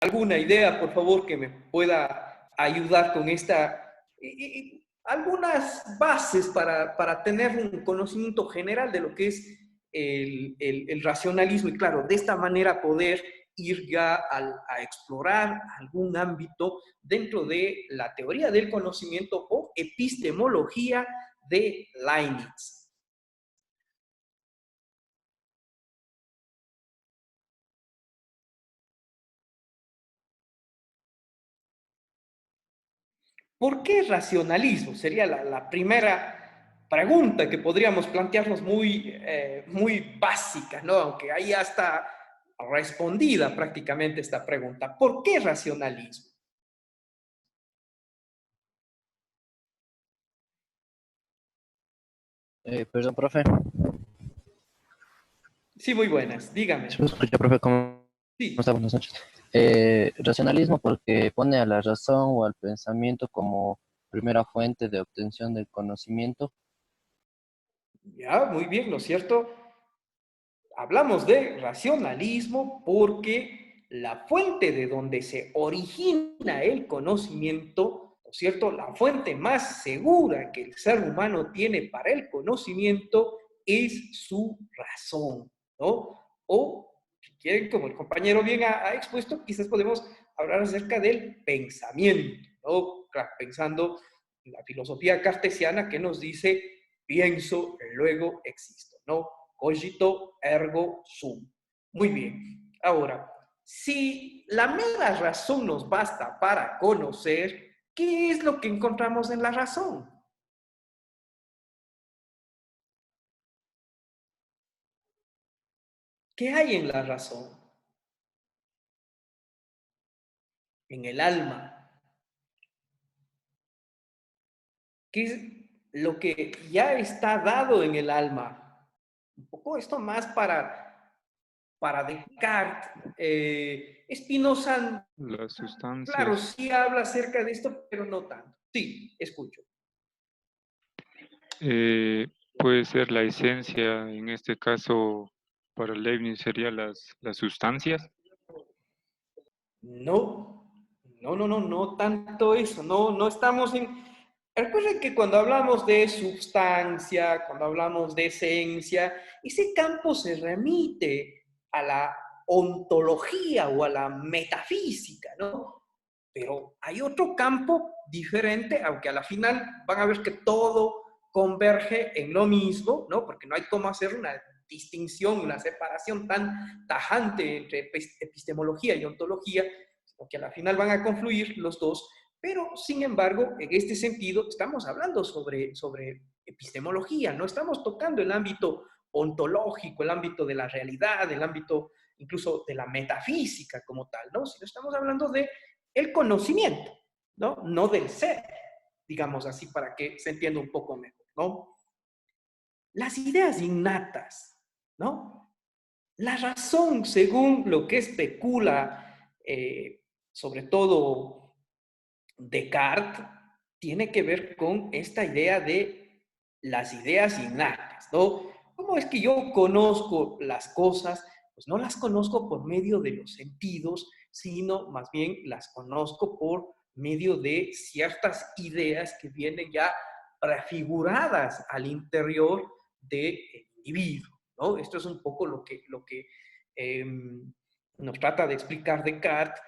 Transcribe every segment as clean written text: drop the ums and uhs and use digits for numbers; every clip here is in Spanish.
alguna idea, por favor, que me pueda ayudar con algunas bases para tener un conocimiento general de lo que es el racionalismo y claro, de esta manera poder ir ya a explorar algún ámbito dentro de la teoría del conocimiento o epistemología de Leibniz. ¿Por qué racionalismo? Sería la primera pregunta que podríamos plantearnos muy básica, ¿no? Aunque ahí ya está respondida prácticamente esta pregunta. ¿Por qué racionalismo? Perdón, profe. Sí, muy buenas. Dígame. ¿Se me escucha, profe? ¿Cómo está? Sí, Buenas noches. Racionalismo porque pone a la razón o al pensamiento como primera fuente de obtención del conocimiento. ya, muy bien, ¿no es cierto? Hablamos de racionalismo porque la fuente de donde se origina el conocimiento, ¿no es cierto? La fuente más segura que el ser humano tiene para el conocimiento es su razón, ¿no? O, si quieren, como el compañero bien ha expuesto, quizás podemos hablar acerca del pensamiento, ¿no? Pensando en la filosofía cartesiana que nos dice, pienso, luego existo, ¿no? Cogito ergo sum. Muy bien. Ahora, si la mera razón nos basta para conocer, ¿qué es lo que encontramos en la razón? ¿Qué hay en la razón? En el alma. ¿Qué es lo que ya está dado en el alma? Un poco esto más para Descartes. Spinoza, Las claro, sustancias. sí habla acerca de esto, pero no tanto. Sí, escucho. Puede ser la esencia, en este caso, para Leibniz sería las sustancias. No, no tanto eso, no estamos en... Recuerden que cuando hablamos de sustancia, cuando hablamos de esencia, ese campo se remite a la ontología o a la metafísica, ¿no? Pero hay otro campo diferente, aunque a la final van a ver que todo converge en lo mismo, ¿no? Porque no hay cómo hacer una distinción, una separación tan tajante entre epistemología y ontología, sino que a la final van a confluir los dos, pero sin embargo, en este sentido, estamos hablando sobre epistemología, no estamos tocando el ámbito ontológico, el ámbito de la realidad, el ámbito incluso de la metafísica como tal, ¿no? Sino estamos hablando de el conocimiento, ¿no? No del ser, digamos así, para que se entienda un poco mejor, ¿no? Las ideas innatas, ¿no? La razón, según lo que especula, sobre todo Descartes, tiene que ver con esta idea de las ideas innatas, ¿no? ¿Cómo es que yo conozco las cosas? Pues no las conozco por medio de los sentidos, sino más bien las conozco por medio de ciertas ideas que vienen ya prefiguradas al interior del individuo, ¿no? Esto es un poco lo que nos trata de explicar Descartes.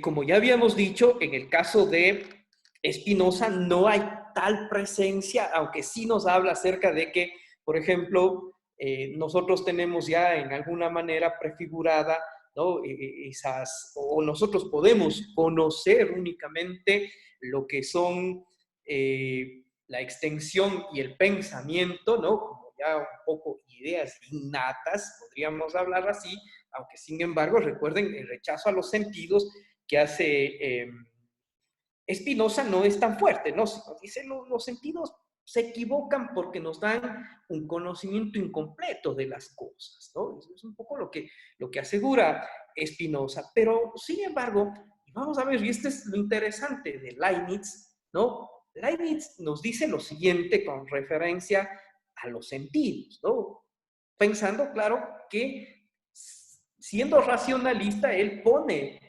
Como ya habíamos dicho, en el caso de Spinoza no hay tal presencia, aunque sí nos habla acerca de que, por ejemplo, nosotros tenemos ya en alguna manera prefigurada, ¿no? O nosotros podemos conocer únicamente lo que son la extensión y el pensamiento, ¿no? Como ya un poco ideas innatas, podríamos hablar así, aunque sin embargo, recuerden, el rechazo a los sentidos que hace Spinoza no es tan fuerte, ¿no? Sino dice, los sentidos se equivocan porque nos dan un conocimiento incompleto de las cosas, ¿no? Eso es un poco lo que asegura Spinoza. Pero, sin embargo, vamos a ver, y este es lo interesante de Leibniz, ¿no? Leibniz nos dice lo siguiente con referencia a los sentidos, ¿no? Pensando, claro, que siendo racionalista, él pone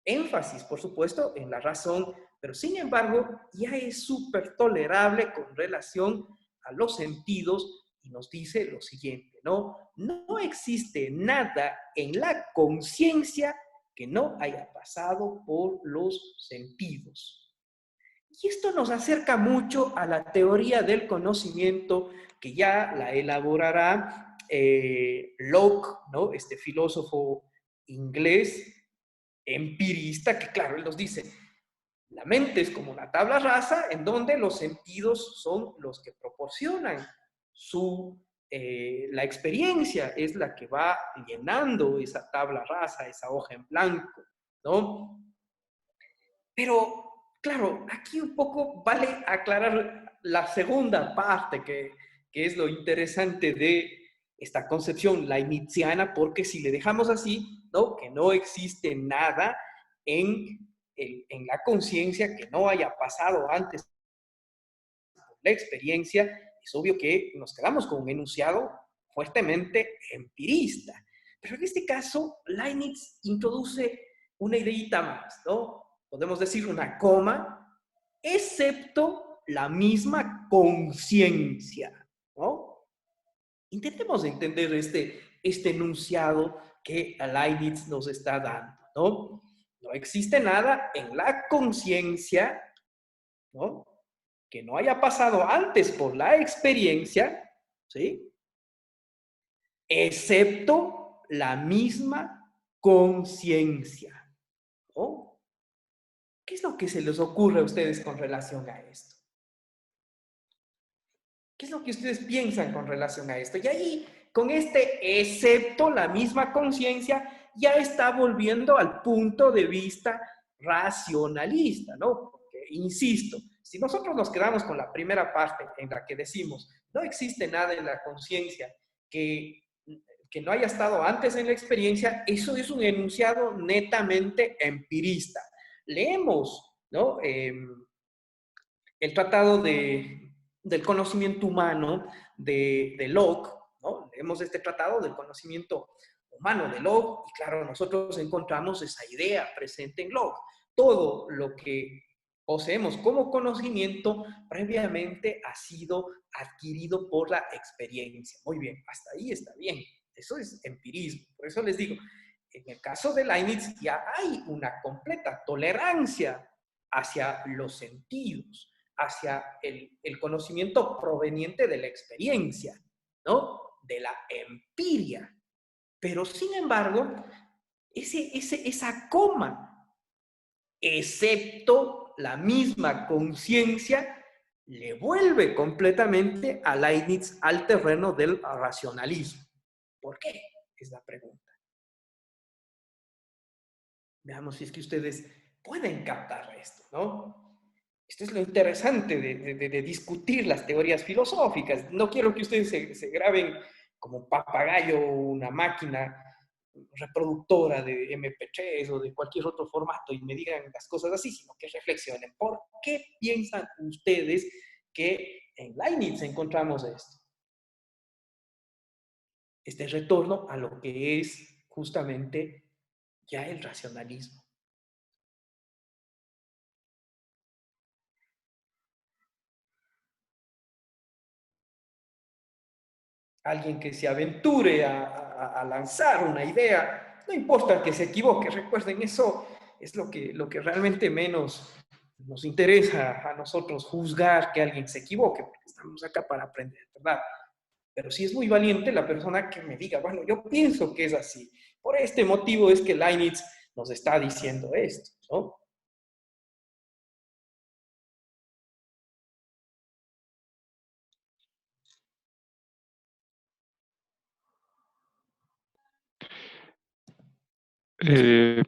énfasis, por supuesto, en la razón, pero sin embargo ya es súper tolerable con relación a los sentidos y nos dice lo siguiente, ¿no? No existe nada en la conciencia que no haya pasado por los sentidos. Y esto nos acerca mucho a la teoría del conocimiento que ya la elaborará Locke, ¿no? Este filósofo inglés empirista que, claro, él nos dice, la mente es como una tabla rasa en donde los sentidos son los que proporcionan la experiencia, es la que va llenando esa tabla rasa, esa hoja en blanco, ¿no? Pero, claro, aquí un poco vale aclarar la segunda parte, que es lo interesante de esta concepción leibniziana, porque si le dejamos así, ¿no? Que no existe nada en la conciencia que no haya pasado antes por la experiencia, es obvio que nos quedamos con un enunciado fuertemente empirista. Pero en este caso, Leibniz introduce una ideita más, ¿no? Podemos decir una coma, excepto la misma conciencia, ¿no? Intentemos entender este enunciado que Leibniz nos está dando, ¿no? No existe nada en la conciencia, ¿no? Que no haya pasado antes por la experiencia, ¿sí? Excepto la misma conciencia, ¿no? ¿Qué es lo que se les ocurre a ustedes con relación a esto? ¿Qué es lo que ustedes piensan con relación a esto? Y ahí, con este excepto la misma conciencia, ya está volviendo al punto de vista racionalista, ¿no? Porque, insisto, si nosotros nos quedamos con la primera parte en la que decimos, no existe nada en la conciencia que no haya estado antes en la experiencia, eso es un enunciado netamente empirista. Leemos, ¿no? El tratado del conocimiento humano de Locke, ¿no? Leemos este tratado del conocimiento humano de Locke y claro, nosotros encontramos esa idea presente en Locke. Todo lo que poseemos como conocimiento previamente ha sido adquirido por la experiencia. Muy bien, hasta ahí está bien. Eso es empirismo. Por eso les digo, en el caso de Leibniz ya hay una completa tolerancia hacia los sentidos, hacia el conocimiento proveniente de la experiencia, ¿no? De la empiria. Pero sin embargo, esa coma, excepto la misma conciencia, le vuelve completamente a Leibniz al terreno del racionalismo. ¿Por qué? Es la pregunta. Veamos si es que ustedes pueden captar esto, ¿no? Esto es lo interesante de discutir las teorías filosóficas. No quiero que ustedes se graben como papagayo una máquina reproductora de MP3 o de cualquier otro formato y me digan las cosas así, sino que reflexionen. ¿Por qué piensan ustedes que en Leibniz encontramos esto? Este retorno a lo que es justamente ya el racionalismo. Alguien que se aventure a lanzar una idea, no importa que se equivoque, recuerden, eso es lo que realmente menos nos interesa a nosotros juzgar que alguien se equivoque, porque estamos acá para aprender, ¿verdad? Pero sí es muy valiente la persona que me diga, bueno, yo pienso que es así. Por este motivo es que Leibniz nos está diciendo esto, ¿no?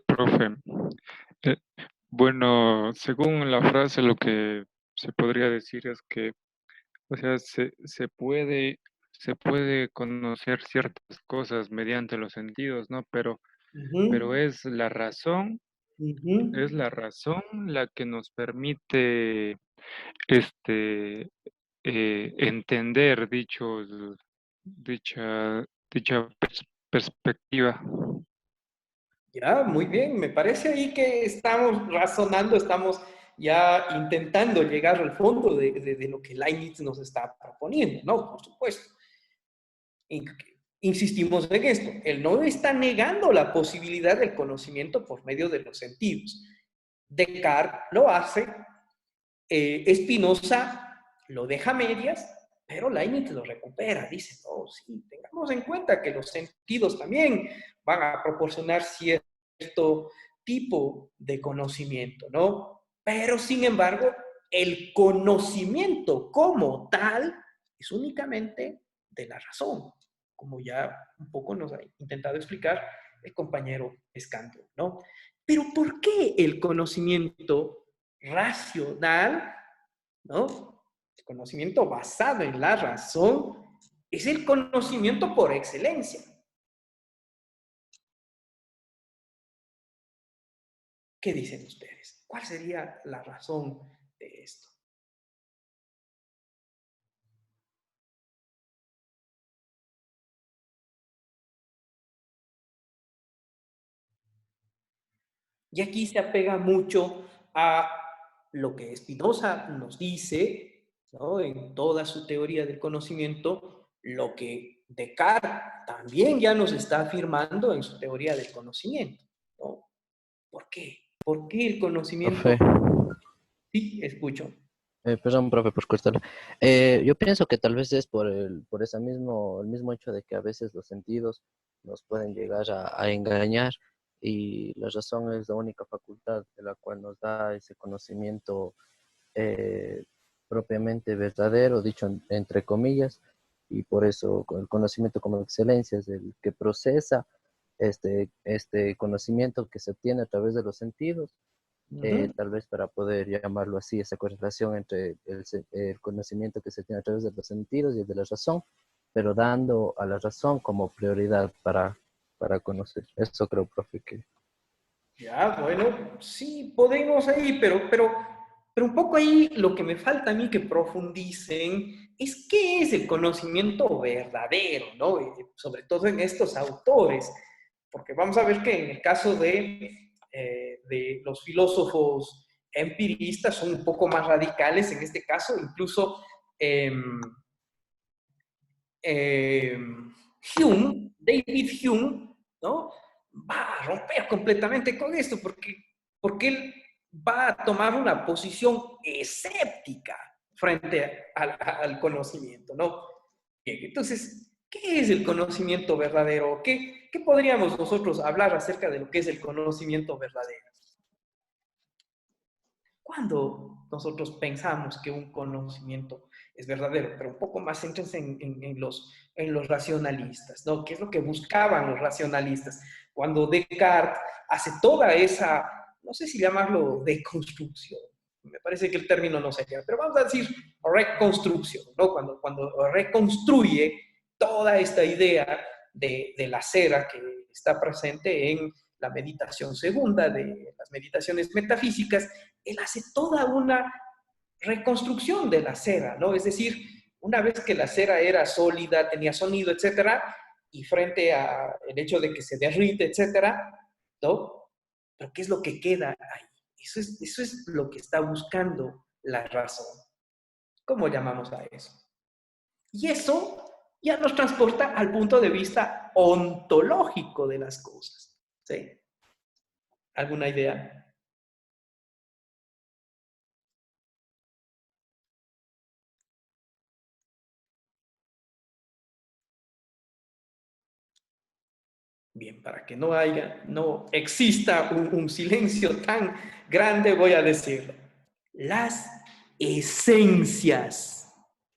Profe, eh, bueno, según la frase, lo que se podría decir es que, o sea, se puede conocer ciertas cosas mediante los sentidos, ¿no? Pero Ujú, ujú. es la razón la que nos permite, este, entender dicha perspectiva. Ya, muy bien. Me parece ahí que estamos razonando, estamos ya intentando llegar al fondo de lo que Leibniz nos está proponiendo, ¿no? Por supuesto. Insistimos en esto. Él no está negando la posibilidad del conocimiento por medio de los sentidos. Descartes lo hace, Spinoza lo deja a medias, pero Leibniz lo recupera. Dice, no, sí, tengamos en cuenta que los sentidos también van a proporcionar cierto tipo de conocimiento, ¿no? Pero, sin embargo, el conocimiento como tal es únicamente de la razón, como ya un poco nos ha intentado explicar el compañero Escandro, ¿no? Pero ¿por qué el conocimiento racional, ¿no? El conocimiento basado en la razón es el conocimiento por excelencia? ¿Qué dicen ustedes? ¿Cuál sería la razón de esto? Y aquí se apega mucho a lo que Spinoza nos dice, ¿no? En toda su teoría del conocimiento, lo que Descartes también ya nos está afirmando en su teoría del conocimiento, ¿no? ¿Por qué? ¿Por qué el Profe, conocimiento? Sí, escucho. perdón, profe, por cortarlo. Yo pienso que tal vez es por el mismo hecho de que a veces los sentidos nos pueden llegar a engañar y la razón es la única facultad de la cual nos da ese conocimiento eh, propiamente verdadero, dicho entre comillas, y por eso el conocimiento como excelencia es el que procesa este conocimiento que se obtiene a través de los sentidos, Ujú. tal vez para poder llamarlo así, esa correlación entre el conocimiento que se tiene a través de los sentidos y el de la razón, pero dando a la razón como prioridad para conocer. Eso creo, profe, que... Ya, bueno, sí, podemos ahí, pero un poco ahí lo que me falta a mí que profundicen es qué es el conocimiento verdadero, ¿no? Sobre todo en estos autores, porque vamos a ver que en el caso de los filósofos empiristas son un poco más radicales en este caso, incluso eh, eh, David Hume, ¿no? Va a romper completamente con esto porque él va a tomar una posición escéptica frente al conocimiento, ¿no? Bien, entonces, ¿qué es el conocimiento verdadero? ¿Qué podríamos nosotros hablar acerca de lo que es el conocimiento verdadero? Cuando nosotros pensamos que un conocimiento es verdadero, pero un poco más céntrense en los racionalistas, ¿no? ¿Qué es lo que buscaban los racionalistas? Cuando Descartes hace toda esa, no sé si llamarlo deconstrucción, me parece que el término no sería, pero vamos a decir reconstrucción, ¿no? Cuando reconstruye toda esta idea de la cera que está presente en la meditación segunda, de las meditaciones metafísicas, él hace toda una reconstrucción de la cera, ¿no? Es decir, una vez que la cera era sólida, tenía sonido, etcétera, y frente al hecho de que se derrite, etcétera, ¿no? Pero ¿qué es lo que queda ahí? Eso es lo que está buscando la razón. ¿Cómo llamamos a eso? Y eso ya nos transporta al punto de vista ontológico de las cosas. ¿Sí? ¿Alguna idea? Bien, para que no exista un silencio tan grande, voy a decirlo. Las esencias,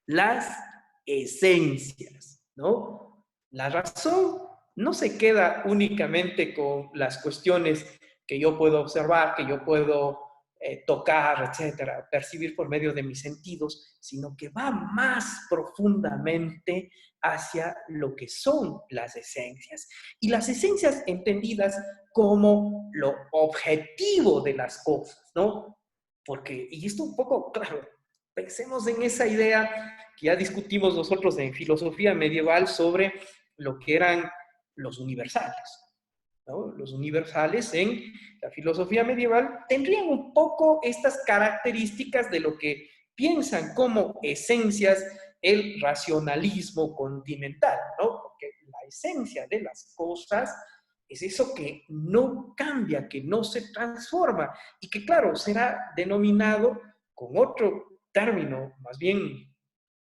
las esencias, ¿no? La razón no se queda únicamente con las cuestiones que yo puedo observar, que yo puedo tocar, etcétera, percibir por medio de mis sentidos, sino que va más profundamente hacia lo que son las esencias. Y las esencias entendidas como lo objetivo de las cosas, ¿no? Porque, y esto un poco, claro, pensemos en esa idea que ya discutimos nosotros en filosofía medieval sobre lo que eran los universales, ¿no? Los universales en la filosofía medieval tendrían un poco estas características de lo que piensan como esencias el racionalismo continental, ¿no? Porque la esencia de las cosas es eso que no cambia, que no se transforma y que, claro, será denominado con otro término, más bien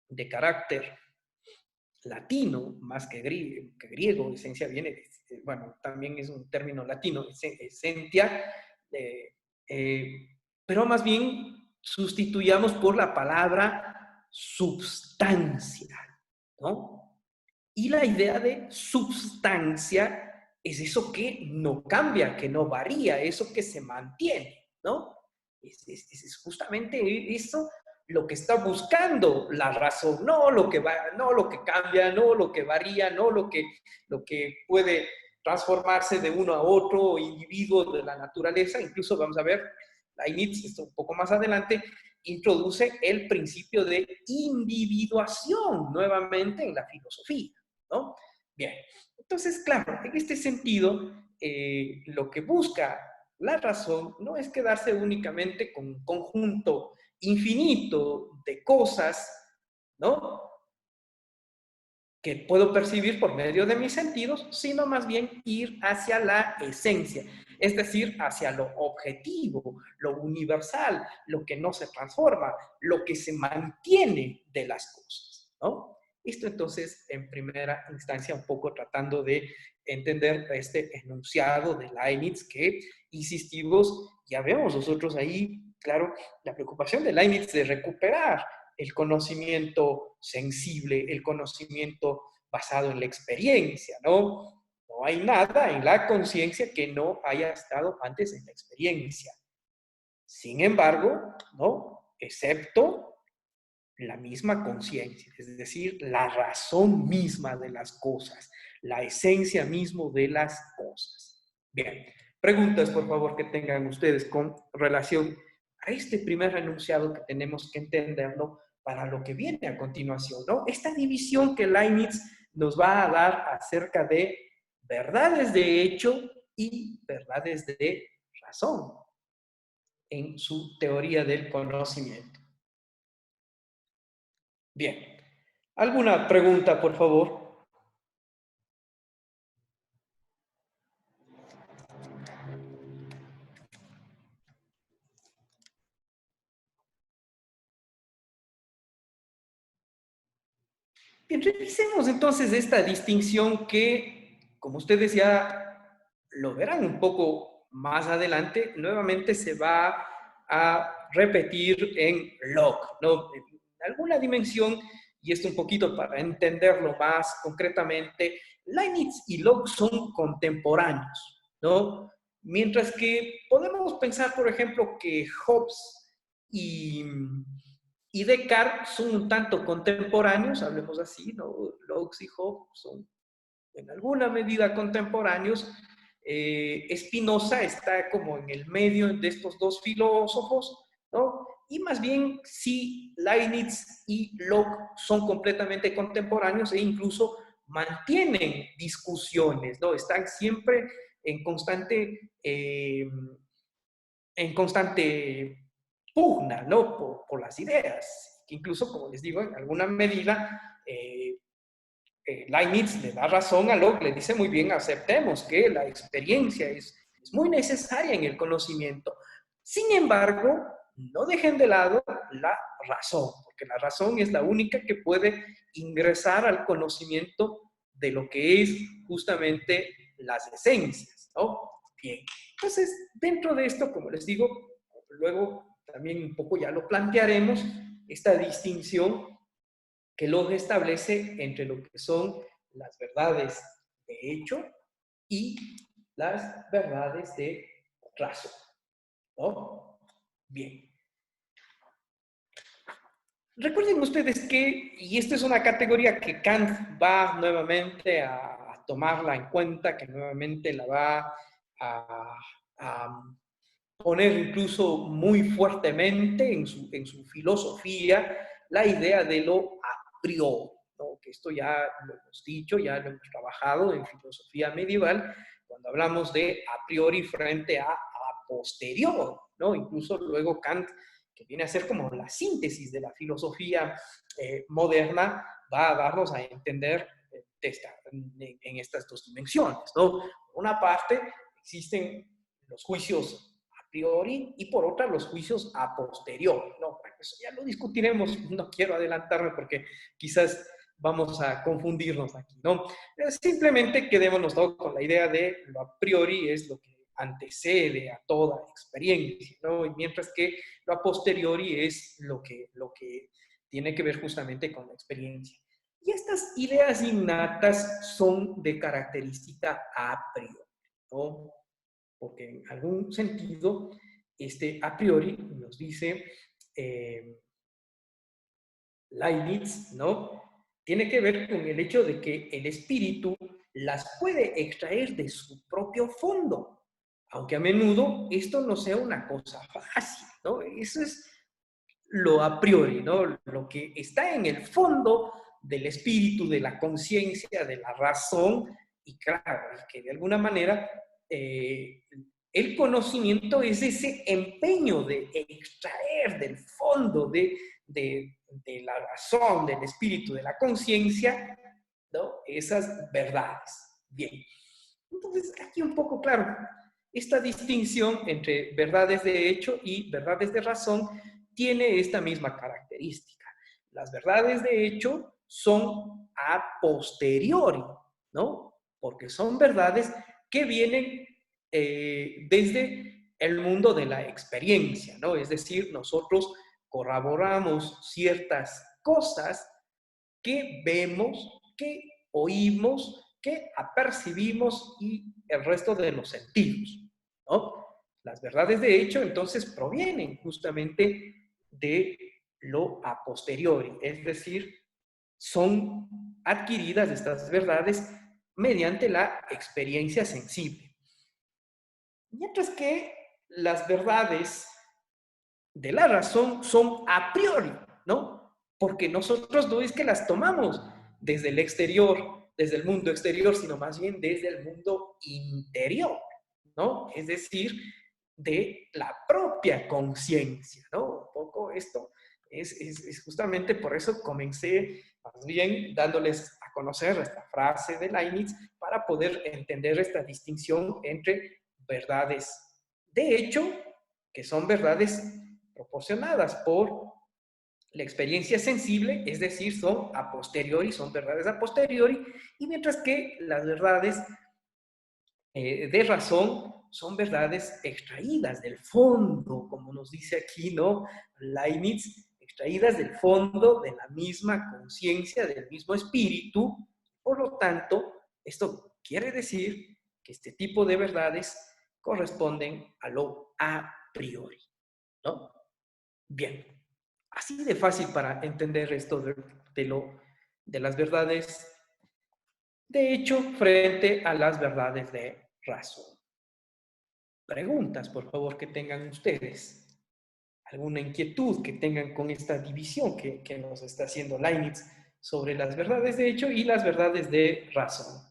de carácter latino, más que griego, esencia viene de, bueno, también es un término latino, esencia, eh, eh, pero más bien sustituyamos por la palabra substancia, ¿no? Y la idea de substancia es eso que no cambia, que no varía, eso que se mantiene, ¿no? Es justamente eso lo que está buscando la razón, no lo que, no lo que cambia, no lo que varía, no lo que puede transformarse de uno a otro individuo de la naturaleza. Incluso vamos a ver, Leibniz, esto un poco más adelante, introduce el principio de individuación nuevamente en la filosofía, ¿no? Bien, entonces, claro, en este sentido, lo que busca la razón no es quedarse únicamente con un conjunto infinito de cosas, ¿no? Que puedo percibir por medio de mis sentidos, sino más bien ir hacia la esencia, es decir, hacia lo objetivo, lo universal, lo que no se transforma, lo que se mantiene de las cosas, ¿no? Esto entonces, en primera instancia, un poco tratando de entender este enunciado de Leibniz que, insistimos, ya vemos nosotros ahí, claro, la preocupación de Leibniz de recuperar el conocimiento sensible, el conocimiento basado en la experiencia, ¿no? No hay nada en la conciencia que no haya estado antes en la experiencia. Sin embargo, ¿no? Excepto la misma conciencia, es decir, la razón misma de las cosas, la esencia mismo de las cosas. Bien, preguntas, por favor, que tengan ustedes con relación a este primer enunciado que tenemos que entenderlo para lo que viene a continuación, ¿no? Esta división que Leibniz nos va a dar acerca de verdades de hecho y verdades de razón en su teoría del conocimiento. Bien. ¿Alguna pregunta, por favor? Bien, revisemos entonces esta distinción que, como ustedes ya lo verán un poco más adelante, nuevamente se va a repetir en Locke, ¿no? En alguna dimensión, y esto un poquito para entenderlo más concretamente, Leibniz y Locke son contemporáneos, ¿no? Mientras que podemos pensar, por ejemplo, que Hobbes y Descartes son un tanto contemporáneos, hablemos así, ¿no? Locke y Hobbes son en alguna medida contemporáneos. Spinoza está como en el medio de estos dos filósofos, ¿no? Y más bien, sí, Leibniz y Locke son completamente contemporáneos e incluso mantienen discusiones, ¿no? Están siempre en constante pugna, ¿no? Por las ideas, que incluso, como les digo, en alguna medida, Leibniz le da razón a Locke, le dice muy bien, aceptemos que la experiencia es muy necesaria en el conocimiento. Sin embargo, no dejen de lado la razón, porque la razón es la única que puede ingresar al conocimiento de lo que es justamente las esencias, ¿no? Bien, entonces, dentro de esto, como les digo, luego también un poco ya lo plantearemos, esta distinción que Locke establece entre lo que son las verdades de hecho y las verdades de razón, ¿no? Bien. Recuerden ustedes que, y esta es una categoría que Kant va nuevamente a tomarla en cuenta, que nuevamente la va a poner incluso muy fuertemente en su filosofía, la idea de lo a priori, ¿no? Que esto ya lo hemos dicho, ya lo hemos trabajado en filosofía medieval, cuando hablamos de a priori frente a posteriori, ¿no? Incluso luego Kant, que viene a ser como la síntesis de la filosofía moderna, va a darnos a entender en estas dos dimensiones, ¿no? Por una parte, existen los juicios a priori y por otra los juicios a posteriori, ¿no? Eso ya lo discutiremos, no quiero adelantarme porque quizás vamos a confundirnos aquí, ¿no? Simplemente quedémonos con la idea de lo a priori es lo que antecede a toda experiencia, ¿no? Y mientras que lo a posteriori es lo que tiene que ver justamente con la experiencia. Y estas ideas innatas son de característica a priori, ¿no? Porque en algún sentido, este a priori nos dice Leibniz, ¿no? Tiene que ver con el hecho de que el espíritu las puede extraer de su propio fondo, aunque a menudo esto no sea una cosa fácil, ¿no? Eso es lo a priori, ¿no? Lo que está en el fondo del espíritu, de la conciencia, de la razón, y claro, que de alguna manera el conocimiento es ese empeño de extraer del fondo de la razón, del espíritu, de la conciencia, ¿no? Esas verdades. Bien. Entonces, aquí un poco claro, esta distinción entre verdades de hecho y verdades de razón tiene esta misma característica. Las verdades de hecho son a posteriori, ¿no? Porque son verdades que vienen desde el mundo de la experiencia, ¿no? Es decir, nosotros corroboramos ciertas cosas que vemos, que oímos, que apercibimos y el resto de los sentidos, ¿no? Las verdades de hecho entonces provienen justamente de lo a posteriori, es decir, son adquiridas estas verdades mediante la experiencia sensible. Mientras que las verdades de la razón son a priori, ¿no? Porque nosotros no es que las tomamos desde el exterior, desde el mundo exterior, sino más bien desde el mundo interior, ¿no? Es decir, de la propia conciencia, ¿no? Un poco esto es justamente por eso comencé más bien dándoles a conocer esta frase de Leibniz para poder entender esta distinción entre verdades de hecho, que son verdades proporcionadas por la experiencia sensible, es decir, son a posteriori, son verdades a posteriori, y mientras que las verdades de razón son verdades extraídas del fondo, como nos dice aquí, ¿no? Leibniz, extraídas del fondo de la misma conciencia, del mismo espíritu. Por lo tanto, esto quiere decir que este tipo de verdades corresponden a lo a priori, ¿no? Bien, así de fácil para entender esto de las verdades de hecho frente a las verdades de razón. Preguntas, por favor, que tengan ustedes. ¿Alguna inquietud que tengan con esta división que nos está haciendo Leibniz sobre las verdades de hecho y las verdades de razón?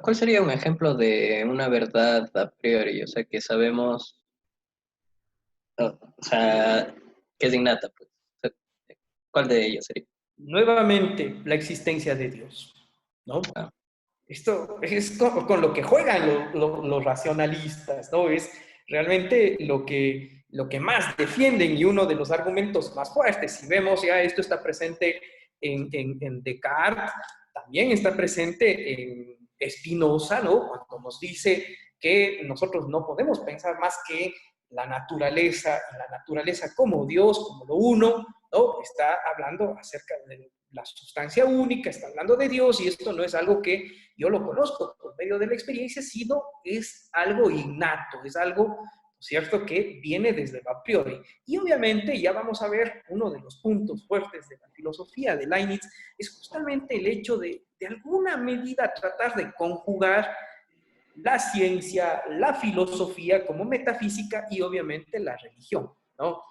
¿Cuál sería un ejemplo de una verdad a priori? O sea, que sabemos, o sea, que es innata, pues. O sea, ¿cuál de ellas sería? Nuevamente, la existencia de Dios, ¿no? Ah. Esto es con lo que juegan los racionalistas, ¿no? Es realmente lo que más defienden y uno de los argumentos más fuertes. Si vemos ya esto está presente en Descartes, también está presente en Spinoza, ¿no? Cuando nos dice que nosotros no podemos pensar más que la naturaleza y la naturaleza como Dios, como lo uno, ¿no? Está hablando acerca de la sustancia única, está hablando de Dios y esto no es algo que yo lo conozco por medio de la experiencia, sino es algo innato, es algo, ¿cierto?, que viene desde lo a priori. Y obviamente ya vamos a ver uno de los puntos fuertes de la filosofía de Leibniz, es justamente el hecho de alguna medida tratar de conjugar la ciencia, la filosofía como metafísica y obviamente la religión, ¿no?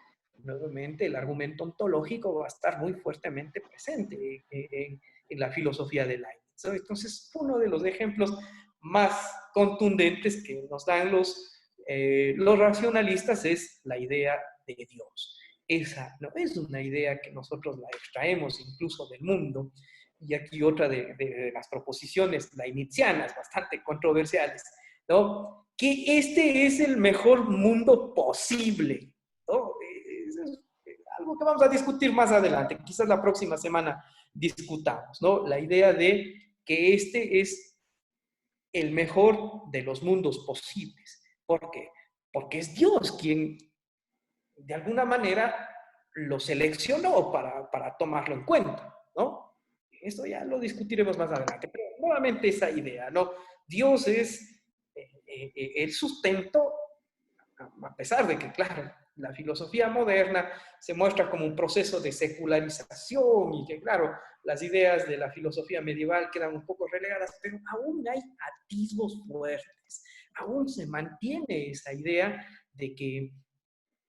nuevamente el argumento ontológico va a estar muy fuertemente presente en la filosofía de Leibniz, ¿no? Entonces, uno de los ejemplos más contundentes que nos dan los racionalistas es la idea de Dios. Esa no es una idea que nosotros la extraemos incluso del mundo. Y aquí otra de las proposiciones leibnizianas bastante controversiales, ¿no? Que este es el mejor mundo posible, ¿no? Es algo que vamos a discutir más adelante, quizás la próxima semana discutamos, ¿no? La idea de que este es el mejor de los mundos posibles. ¿Por qué? Porque es Dios quien, de alguna manera, lo seleccionó para tomarlo en cuenta, ¿no? Esto ya lo discutiremos más adelante, pero nuevamente esa idea, ¿no? Dios es el sustento, a pesar de que, claro, la filosofía moderna se muestra como un proceso de secularización y que, claro, las ideas de la filosofía medieval quedan un poco relegadas, pero aún hay atisbos fuertes, aún se mantiene esa idea de que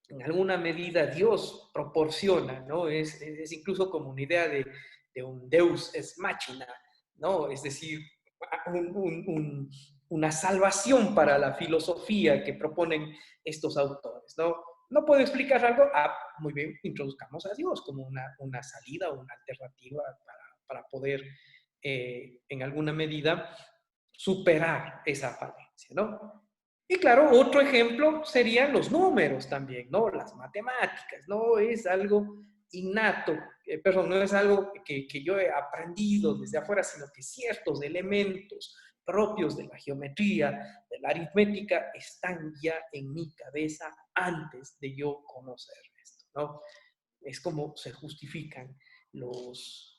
en alguna medida Dios proporciona, ¿no? Es incluso como una idea de un Deus ex machina, ¿no? Es decir, una salvación para la filosofía que proponen estos autores, ¿no? ¿No puedo explicar algo? Ah, muy bien, introduzcamos a Dios como una salida o una alternativa para poder, en alguna medida, superar esa falencia, ¿no? Y claro, otro ejemplo serían los números también, ¿no? Las matemáticas, no es algo innato, perdón, no es algo que yo he aprendido desde afuera, sino que ciertos elementos propios de la geometría, de la aritmética, están ya en mi cabeza antes de yo conocer esto, ¿no? Es como se justifican los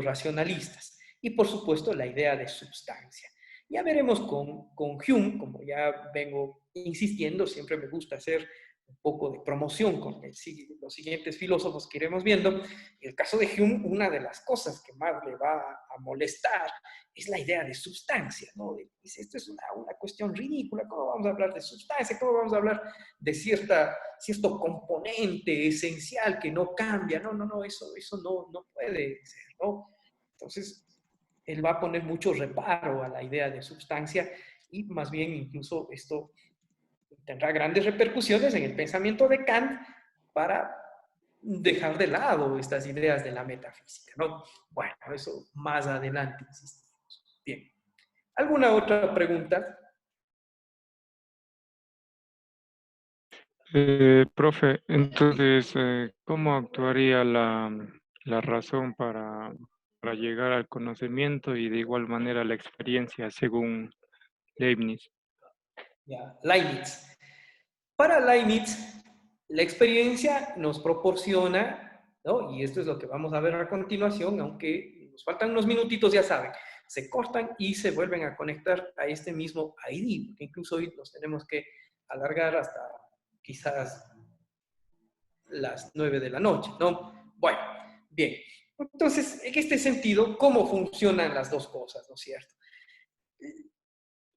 racionalistas. Y por supuesto la idea de substancia. Ya veremos con Hume, como ya vengo insistiendo, siempre me gusta hacer un poco de promoción con los siguientes filósofos que iremos viendo. En el caso de Hume, una de las cosas que más le va a molestar es la idea de substancia, ¿no? Dice, esto es una cuestión ridícula, ¿cómo vamos a hablar de substancia? ¿Cómo vamos a hablar de cierto componente esencial que no cambia? No, eso no puede ser, ¿no? Entonces, él va a poner mucho reparo a la idea de substancia y más bien incluso esto tendrá grandes repercusiones en el pensamiento de Kant para dejar de lado estas ideas de la metafísica, ¿no? Bueno, eso más adelante insistimos. Bien. ¿Alguna otra pregunta? Profe, entonces, ¿cómo actuaría la razón para llegar al conocimiento y de igual manera la experiencia según Leibniz? Ya, Leibniz. Para Leibniz, la experiencia nos proporciona, ¿no? Y esto es lo que vamos a ver a continuación, aunque nos faltan unos minutitos, ya saben, se cortan y se vuelven a conectar a este mismo ID, porque incluso hoy los tenemos que alargar hasta quizás las 9 de la noche, ¿no? Bueno, bien. Entonces, en este sentido, ¿cómo funcionan las dos cosas, ¿no es cierto?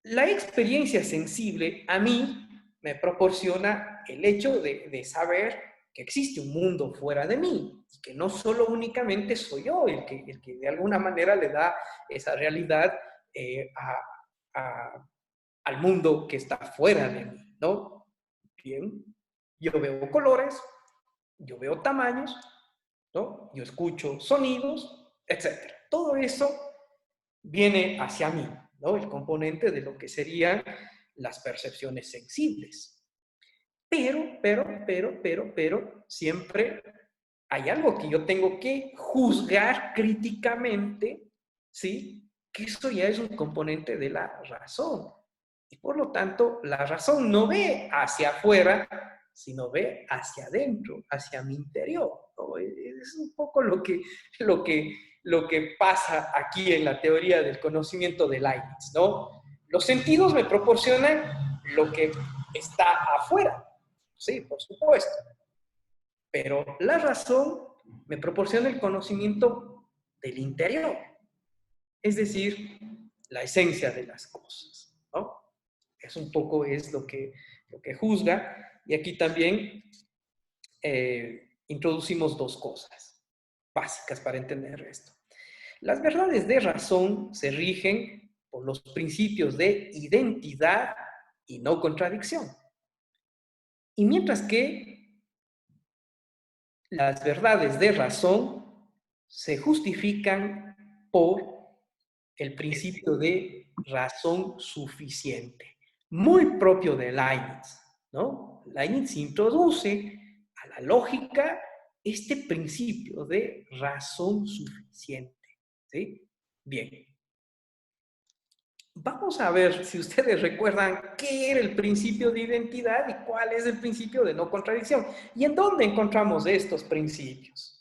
La experiencia sensible a mí me proporciona el hecho de saber que existe un mundo fuera de mí y que no solo únicamente soy yo el que de alguna manera le da esa realidad al mundo que está fuera de mí, ¿no? Bien, yo veo colores, yo veo tamaños, ¿no? Yo escucho sonidos, etc. Todo eso viene hacia mí, ¿no? El componente de lo que serían las percepciones sensibles. Pero, siempre hay algo que yo tengo que juzgar críticamente, ¿sí? Que eso ya es un componente de la razón. Y por lo tanto, la razón no ve hacia afuera, sino ve hacia adentro, hacia mi interior, ¿no? Es un poco lo que pasa aquí en la teoría del conocimiento de Leibniz, ¿no? Los sentidos me proporcionan lo que está afuera, sí, por supuesto, pero la razón me proporciona el conocimiento del interior, es decir, la esencia de las cosas, ¿no? Es un poco es lo que juzga, y aquí también introducimos dos cosas básicas para entender esto. Las verdades de razón se rigen por los principios de identidad y no contradicción. Y mientras que las verdades de razón se justifican por el principio de razón suficiente, muy propio de Leibniz, ¿no? Leibniz introduce a la lógica este principio de razón suficiente, ¿sí? Bien. Vamos a ver si ustedes recuerdan qué era el principio de identidad y cuál es el principio de no contradicción. ¿Y en dónde encontramos estos principios?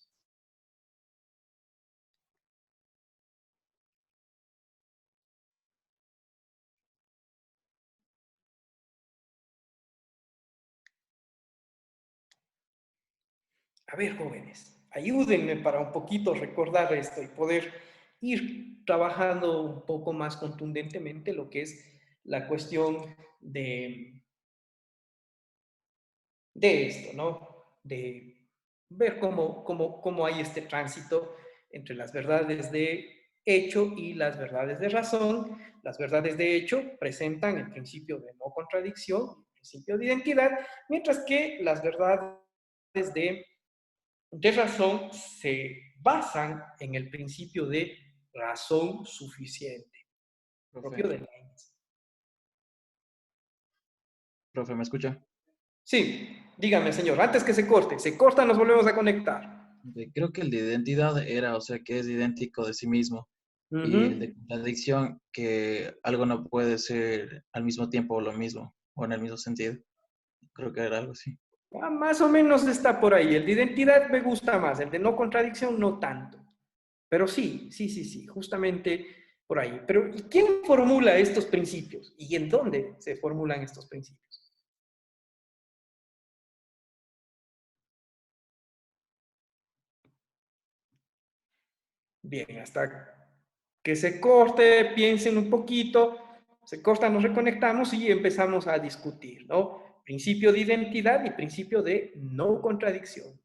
A ver, jóvenes, ayúdenme para un poquito recordar esto y poder ir trabajando un poco más contundentemente lo que es la cuestión de esto, ¿no? De ver cómo hay este tránsito entre las verdades de hecho y las verdades de razón. Las verdades de hecho presentan el principio de no contradicción, el principio de identidad, mientras que las verdades de razón se basan en el principio de razón suficiente, propio Profe, de Leibniz. profe, ¿me escucha? Sí, dígame, señor, antes que se corta, nos volvemos a conectar. Creo que el de identidad era, o sea, que es idéntico de sí mismo. Y el Ujú. de contradicción, que algo no puede ser al mismo tiempo lo mismo, o en el mismo sentido. Creo que era algo así. Más o menos está por ahí. El de identidad me gusta más, el de no contradicción no tanto. Pero sí, justamente por ahí. Pero ¿y quién formula estos principios? ¿Y en dónde se formulan estos principios? Bien, hasta que se corte, piensen un poquito, se corta, nos reconectamos y empezamos a discutir, ¿no? Principio de identidad y principio de no contradicción.